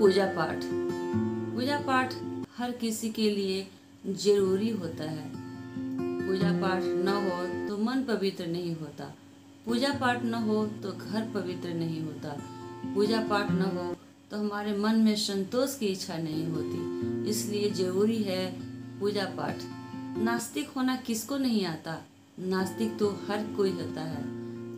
पूजा पाठ। पूजा पाठ हर किसी के लिए जरूरी होता है। पूजा पाठ न हो तो मन पवित्र नहीं होता। पूजा पाठ न हो तो घर पवित्र नहीं होता। पूजा पाठ न हो तो हमारे मन में संतोष की इच्छा नहीं होती। इसलिए जरूरी है पूजा पाठ। नास्तिक होना किसको नहीं आता? नास्तिक तो हर कोई होता है।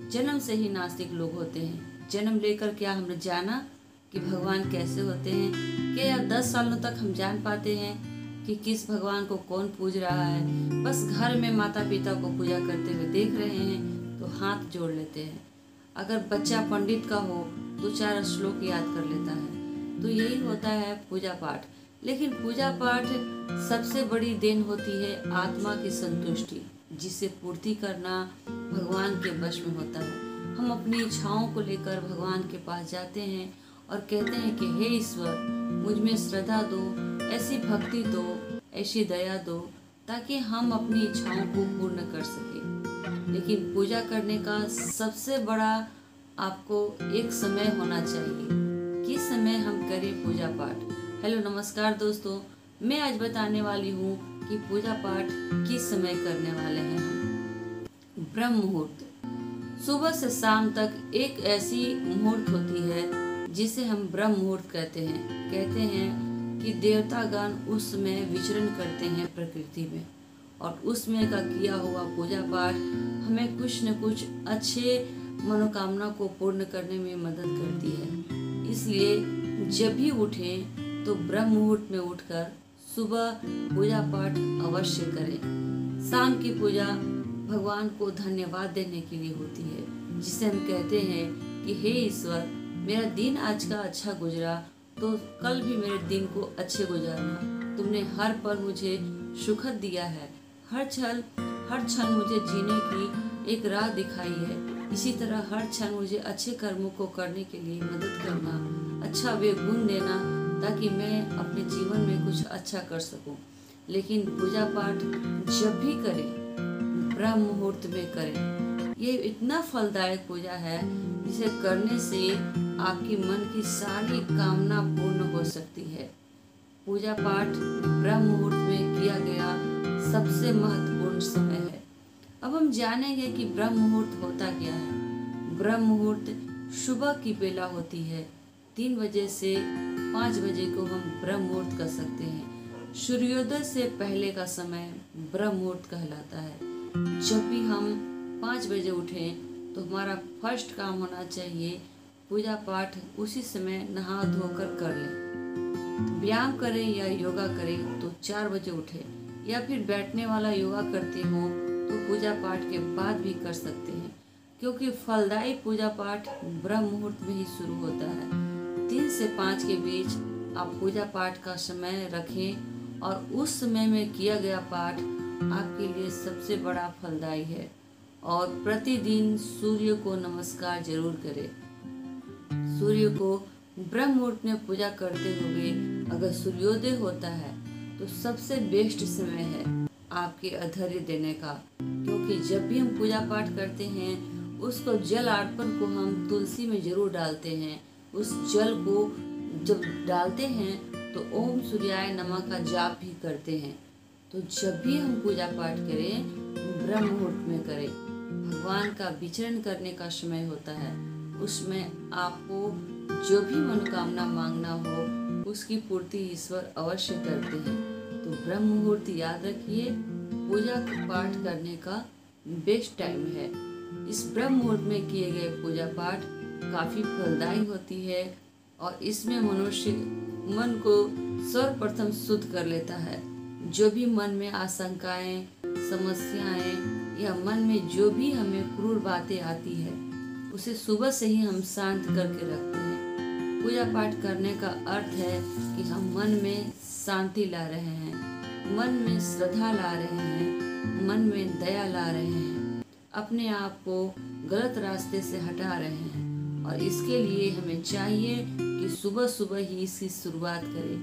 जन्म से ही नास्तिक लोग होते हैं। जन्म लेकर क्या हमने जाना कि भगवान कैसे होते हैं? क्या 10 सालों तक हम जान पाते हैं कि किस भगवान को कौन पूज रहा है? बस घर में माता पिता को पूजा करते हुए देख रहे हैं तो हाथ जोड़ लेते हैं। अगर बच्चा पंडित का हो तो 4 श्लोक याद कर लेता है। तो यही होता है पूजा पाठ। लेकिन पूजा पाठ सबसे बड़ी देन होती है आत्मा की संतुष्टि, जिसे पूर्ति करना भगवान के वश में होता है। हम अपनी इच्छाओं को लेकर भगवान के पास जाते हैं और कहते हैं कि हे ईश्वर, मुझ में श्रद्धा दो, ऐसी भक्ति दो, ऐसी दया दो, ताकि हम अपनी इच्छाओं को पूर्ण कर सकें। लेकिन पूजा करने का सबसे बड़ा आपको एक समय होना चाहिए। किस समय हम करें पूजा पाठ? हेलो नमस्कार दोस्तों, मैं आज बताने वाली हूँ कि पूजा पाठ किस समय करने वाले हैं हम। ब्रह्म मुहूर्त। सुबह से शाम तक एक ऐसी मुहूर्त होती है जिसे हम ब्रह्म मुहूर्त कहते हैं। कहते हैं कि देवतागण उस समय विचरण करते हैं प्रकृति में, और उसमें का किया हुआ पूजा पाठ हमें कुछ न कुछ अच्छे मनोकामना को पूर्ण करने में मदद करती है। इसलिए जब भी उठें तो ब्रह्म मुहूर्त में उठकर सुबह पूजा पाठ अवश्य करें। शाम की पूजा भगवान को धन्यवाद देने के लिए होती है, जिसे हम कहते हैं कि हे ईश्वर, मेरा दिन आज का अच्छा गुजरा तो कल भी मेरे दिन को अच्छे गुजारना। तुमने हर पल मुझे सुखद दिया है, हर क्षण मुझे जीने की एक राह दिखाई है। इसी तरह हर क्षण मुझे अच्छे कर्मों को करने के लिए मदद करना, अच्छा वे गुण देना, ताकि मैं अपने जीवन में कुछ अच्छा कर सकूं। लेकिन पूजा पाठ जब भी करें ब्रह्म मुहूर्त में करें। ये इतना फलदायक पूजा है जिसे करने से आपकी मन की सारी कामना पूर्ण हो सकती है। पूजा पाठ ब्रह्म मुहूर्त में किया गया सबसे महत्वपूर्ण समय है। अब हम जानेंगे कि ब्रह्म मुहूर्त होता क्या है। ब्रह्म मुहूर्त सुबह की बेला होती है। 3 बजे से 5 बजे को हम ब्रह्म मुहूर्त कर सकते हैं। सूर्योदय से पहले का समय ब्रह्म मुहूर्त कहलाता है। जब भी हम 5 बजे उठें तो हमारा फर्स्ट काम होना चाहिए पूजा पाठ उसी समय नहा धोकर कर लें। व्यायाम करें या योगा करें तो 4 बजे उठें, या फिर बैठने वाला योगा करते हो तो पूजा पाठ के बाद भी कर सकते हैं, क्योंकि फलदायी पूजा पाठ ब्रह्म मुहूर्त में ही शुरू होता है। 3 से 5 के बीच आप पूजा पाठ का समय रखें और उस समय में किया गया पाठ आपके लिए सबसे बड़ा फलदायी है। और प्रतिदिन सूर्य को नमस्कार जरूर करें। सूर्य को ब्रह्म मुहूर्त में पूजा करते हुए अगर सूर्योदय होता है तो सबसे बेस्ट समय है आपके अधर्य देने का, क्योंकि जब भी हम पूजा पाठ करते हैं उसको जल अर्पण को हम तुलसी में जरूर डालते हैं। उस जल को जब डालते हैं तो ओम सूर्याय नमः का जाप भी करते हैं। तो जब भी हम पूजा पाठ करें ब्रह्म मुहूर्त में करें। भगवान का विचरण करने का समय होता है। उसमें आपको जो भी मनोकामना मांगना हो उसकी पूर्ति ईश्वर अवश्य करते हैं। तो ब्रह्म मुहूर्त याद रखिए, पूजा पाठ करने का बेस्ट टाइम है। इस ब्रह्म मुहूर्त में किए गए पूजा पाठ काफ़ी फलदायी होती है, और इसमें मनुष्य मन को सर्वप्रथम शुद्ध कर लेता है। जो भी मन में आशंकाएं, समस्याएं या मन में जो भी हमें क्रूर बातें आती है उसे सुबह से ही हम शांत करके रखते हैं। पूजा पाठ करने का अर्थ है कि हम मन में शांति ला रहे हैं, मन में श्रद्धा ला रहे हैं, मन में दया ला रहे हैं, अपने आप को गलत रास्ते से हटा रहे हैं। और इसके लिए हमें चाहिए कि सुबह सुबह ही इसकी शुरुआत करें।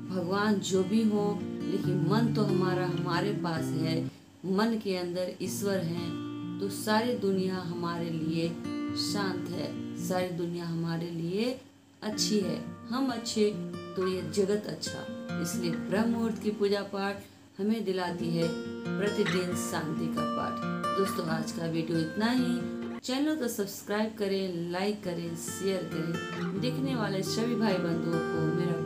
भगवान जो भी हो, लेकिन मन तो हमारा हमारे पास है। मन के अंदर ईश्वर हैं, तो सारी दुनिया हमारे लिए शांत है, सारी दुनिया हमारे लिए अच्छी है, हम अच्छे तो ये जगत अच्छा। इसलिए ब्रह्म मुहूर्त की पूजा पाठ हमें दिलाती है प्रतिदिन शांति का पाठ। दोस्तों, आज का वीडियो इतना ही। चैनल को सब्सक्राइब करें, लाइक करें, शेयर करें। देखने वाले सभी भाई बंधुओं को मेरा